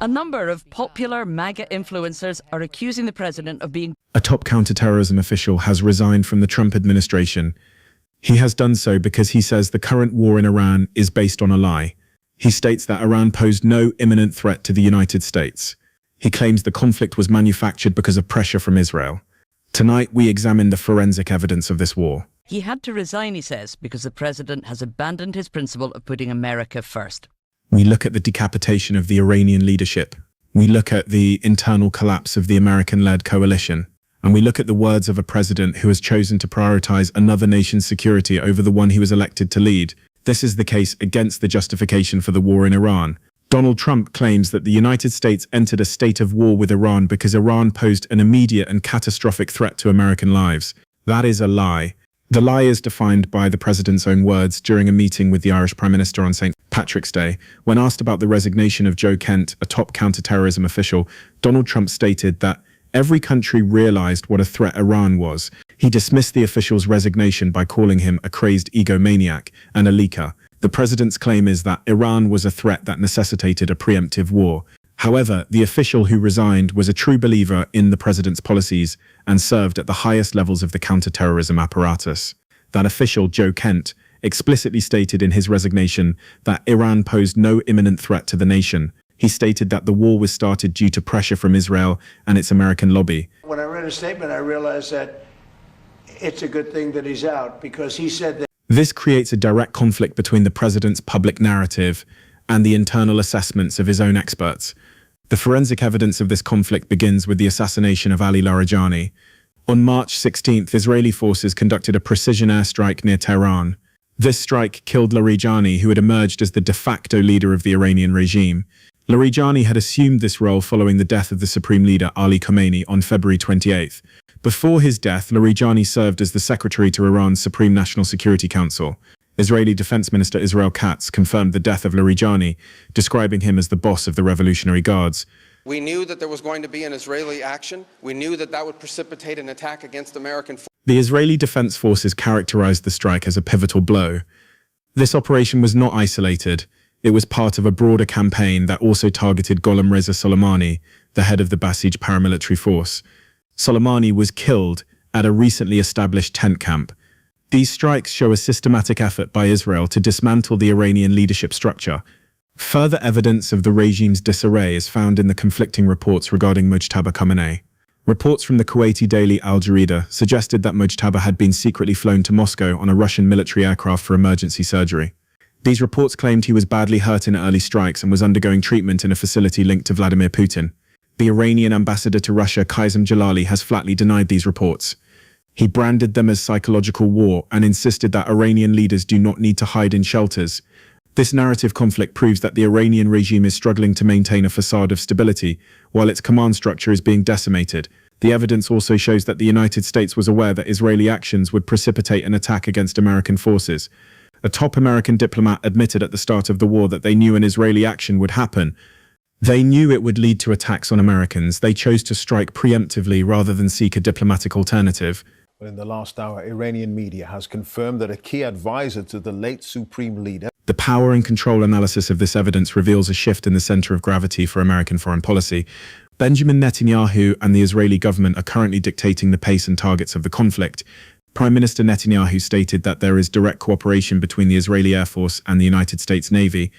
A number of popular MAGA influencers are accusing the president of being... A top counterterrorism official has resigned from the Trump administration. He has done so because he says the current war in Iran is based on a lie. He states that Iran posed no imminent threat to the United States. He claims the conflict was manufactured because of pressure from Israel. Tonight, we examine the forensic evidence of this war. He had to resign, he says, because the president has abandoned his principle of putting America first. We look at the decapitation of the Iranian leadership. We look at the internal collapse of the American-led coalition. And we look at the words of a president who has chosen to prioritize another nation's security over the one he was elected to lead. This is the case against the justification for the war in Iran. Donald Trump claims that the United States entered a state of war with Iran because Iran posed an immediate and catastrophic threat to American lives. That is a lie. The lie is defined by the president's own words during a meeting with the Irish Prime Minister on St. Patrick's Day. When asked about the resignation of Joe Kent, a top counterterrorism official, Donald Trump stated that every country realized what a threat Iran was. He dismissed the official's resignation by calling him a crazed egomaniac and a leaker. The president's claim is that Iran was a threat that necessitated a preemptive war. However, the official who resigned was a true believer in the president's policies and served at the highest levels of the counterterrorism apparatus. That official, Joe Kent, explicitly stated in his resignation that Iran posed no imminent threat to the nation. He stated that the war was started due to pressure from Israel and its American lobby. When I read his statement, I realized that it's a good thing that he's out, because he said that... This creates a direct conflict between the president's public narrative and the internal assessments of his own experts. The forensic evidence of this conflict begins with the assassination of Ali Larijani. On March 16th, Israeli forces conducted a precision airstrike near Tehran. This strike killed Larijani, who had emerged as the de facto leader of the Iranian regime. Larijani had assumed this role following the death of the supreme leader Ali Khamenei on February 28th. Before his death, Larijani served as the secretary to Iran's Supreme National Security Council. Israeli Defense Minister Israel Katz confirmed the death of Larijani, describing him as the boss of the Revolutionary Guards. We knew that there was going to be an Israeli action. We knew that that would precipitate an attack against American forces. The Israeli Defense Forces characterized the strike as a pivotal blow. This operation was not isolated. It was part of a broader campaign that also targeted Gholam Reza Soleimani, the head of the Basij paramilitary force. Soleimani was killed at a recently established tent camp. These strikes show a systematic effort by Israel to dismantle the Iranian leadership structure. Further evidence of the regime's disarray is found in the conflicting reports regarding Mujtaba Khamenei. Reports from the Kuwaiti daily Al Jarida suggested that Mujtaba had been secretly flown to Moscow on a Russian military aircraft for emergency surgery. These reports claimed he was badly hurt in early strikes and was undergoing treatment in a facility linked to Vladimir Putin. The Iranian ambassador to Russia, Qasim Jalali, has flatly denied these reports. He branded them as psychological war and insisted that Iranian leaders do not need to hide in shelters. This narrative conflict proves that the Iranian regime is struggling to maintain a facade of stability, while its command structure is being decimated. The evidence also shows that the United States was aware that Israeli actions would precipitate an attack against American forces. A top American diplomat admitted at the start of the war that they knew an Israeli action would happen. They knew it would lead to attacks on Americans. They chose to strike preemptively rather than seek a diplomatic alternative. In the last hour, Iranian media has confirmed that a key advisor to the late supreme leader... The power and control analysis of this evidence reveals a shift in the center of gravity for American foreign policy. Benjamin Netanyahu and the Israeli government are currently dictating the pace and targets of the conflict. Prime Minister Netanyahu stated that there is direct cooperation between the Israeli Air Force and the United States Navy.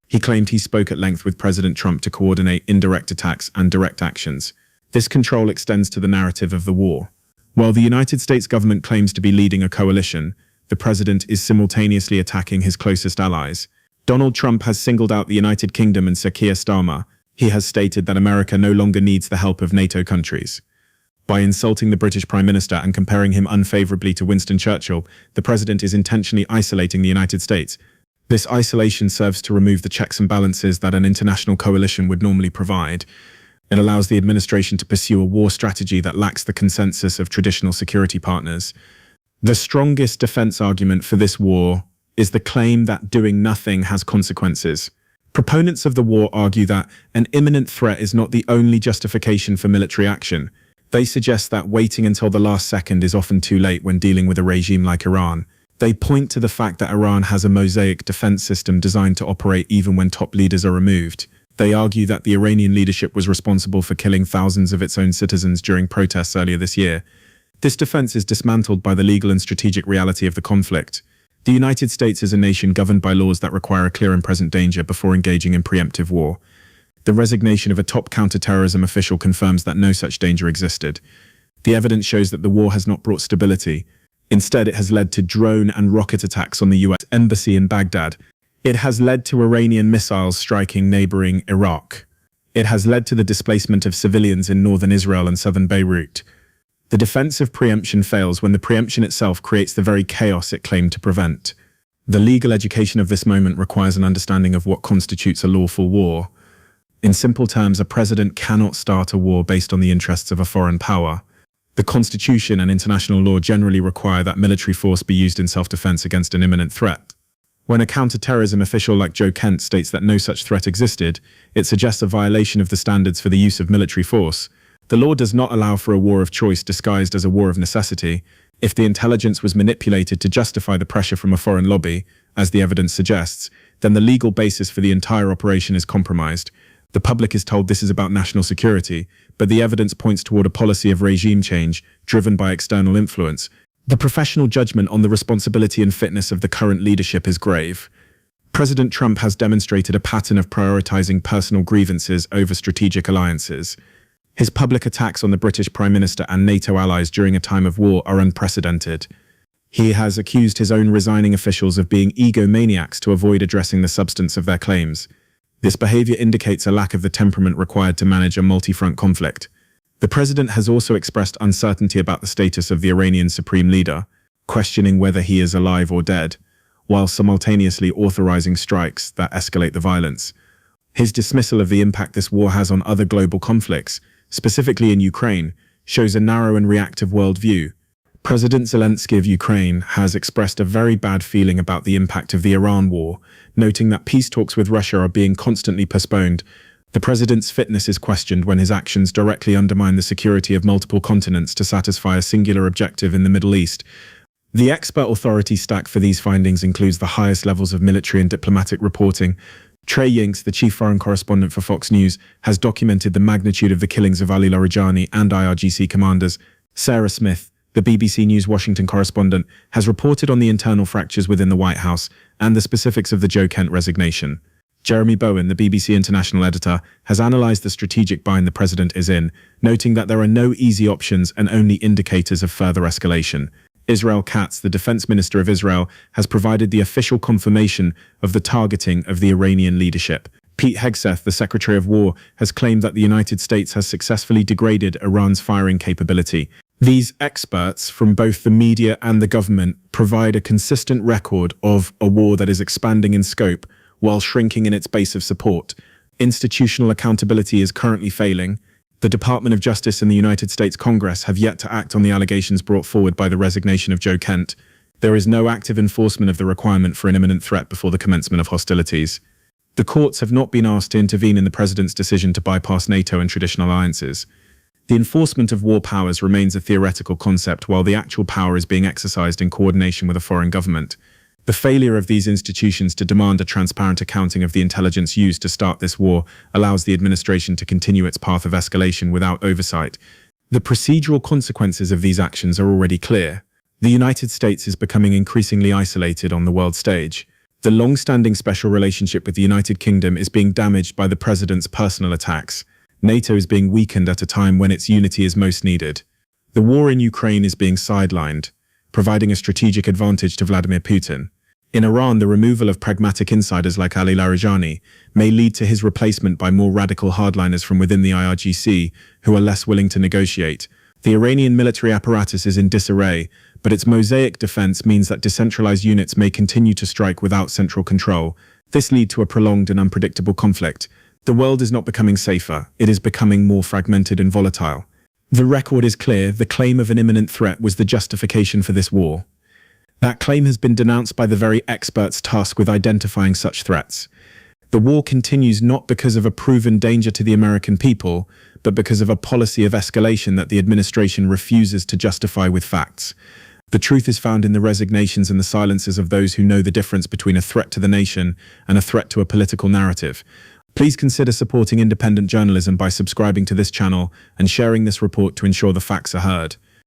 He claimed he spoke at length with President Trump to coordinate indirect attacks and direct actions. This control extends to the narrative of the war. While the United States government claims to be leading a coalition, the president is simultaneously attacking his closest allies. Donald Trump has singled out the United Kingdom and Sir Keir Starmer. He has stated that America no longer needs the help of NATO countries. By insulting the British Prime Minister and comparing him unfavorably to Winston Churchill, the president is intentionally isolating the United States. This isolation serves to remove the checks and balances that an international coalition would normally provide. It allows the administration to pursue a war strategy that lacks the consensus of traditional security partners. The strongest defense argument for this war is the claim that doing nothing has consequences. Proponents of the war argue that an imminent threat is not the only justification for military action. They suggest that waiting until the last second is often too late when dealing with a regime like Iran. They point to the fact that Iran has a mosaic defense system designed to operate even when top leaders are removed. They argue that the Iranian leadership was responsible for killing thousands of its own citizens during protests earlier this year. This defense is dismantled by the legal and strategic reality of the conflict. The United States is a nation governed by laws that require a clear and present danger before engaging in preemptive war. The resignation of a top counterterrorism official confirms that no such danger existed. The evidence shows that the war has not brought stability. Instead, it has led to drone and rocket attacks on the US embassy in Baghdad. It has led to Iranian missiles striking neighboring Iraq. It has led to the displacement of civilians in northern Israel and southern Beirut. The defense of preemption fails when the preemption itself creates the very chaos it claimed to prevent. The legal education of this moment requires an understanding of what constitutes a lawful war. In simple terms, a president cannot start a war based on the interests of a foreign power. The Constitution and international law generally require that military force be used in self-defense against an imminent threat. When a counterterrorism official like Joe Kent states that no such threat existed, it suggests a violation of the standards for the use of military force. The law does not allow for a war of choice disguised as a war of necessity. If the intelligence was manipulated to justify the pressure from a foreign lobby, as the evidence suggests, then the legal basis for the entire operation is compromised. The public is told this is about national security, but the evidence points toward a policy of regime change driven by external influence. The professional judgment on the responsibility and fitness of the current leadership is grave. President Trump has demonstrated a pattern of prioritizing personal grievances over strategic alliances. His public attacks on the British Prime Minister and NATO allies during a time of war are unprecedented. He has accused his own resigning officials of being egomaniacs to avoid addressing the substance of their claims. This behavior indicates a lack of the temperament required to manage a multi-front conflict. The president has also expressed uncertainty about the status of the Iranian supreme leader, questioning whether he is alive or dead, while simultaneously authorizing strikes that escalate the violence. His dismissal of the impact this war has on other global conflicts, specifically in Ukraine, shows a narrow and reactive worldview. President Zelensky of Ukraine has expressed a very bad feeling about the impact of the Iran war, noting that peace talks with Russia are being constantly postponed. The president's fitness is questioned when his actions directly undermine the security of multiple continents to satisfy a singular objective in the Middle East. The expert authority stack for these findings includes the highest levels of military and diplomatic reporting. Trey Yingst, the chief foreign correspondent for Fox News, has documented the magnitude of the killings of Ali Larijani and IRGC commanders. Sarah Smith, the BBC News Washington correspondent, has reported on the internal fractures within the White House and the specifics of the Joe Kent resignation. Jeremy Bowen, the BBC international editor, has analysed the strategic bind the president is in, noting that there are no easy options and only indicators of further escalation. Israel Katz, the defense minister of Israel, has provided the official confirmation of the targeting of the Iranian leadership. Pete Hegseth, the Secretary of War, has claimed that the United States has successfully degraded Iran's firing capability. These experts from both the media and the government provide a consistent record of a war that is expanding in scope while shrinking in its base of support. Institutional accountability is currently failing. The Department of Justice and the United States Congress have yet to act on the allegations brought forward by the resignation of Joe Kent. There is no active enforcement of the requirement for an imminent threat before the commencement of hostilities. The courts have not been asked to intervene in the president's decision to bypass NATO and traditional alliances. The enforcement of war powers remains a theoretical concept while the actual power is being exercised in coordination with a foreign government. The failure of these institutions to demand a transparent accounting of the intelligence used to start this war allows the administration to continue its path of escalation without oversight. The procedural consequences of these actions are already clear. The United States is becoming increasingly isolated on the world stage. The long-standing special relationship with the United Kingdom is being damaged by the president's personal attacks. NATO is being weakened at a time when its unity is most needed. The war in Ukraine is being sidelined, providing a strategic advantage to Vladimir Putin. In Iran, the removal of pragmatic insiders like Ali Larijani may lead to his replacement by more radical hardliners from within the IRGC who are less willing to negotiate. The Iranian military apparatus is in disarray, but its mosaic defense means that decentralized units may continue to strike without central control. This leads to a prolonged and unpredictable conflict. The world is not becoming safer, it is becoming more fragmented and volatile. The record is clear, the claim of an imminent threat was the justification for this war. That claim has been denounced by the very experts tasked with identifying such threats. The war continues not because of a proven danger to the American people, but because of a policy of escalation that the administration refuses to justify with facts. The truth is found in the resignations and the silences of those who know the difference between a threat to the nation and a threat to a political narrative. Please consider supporting independent journalism by subscribing to this channel and sharing this report to ensure the facts are heard.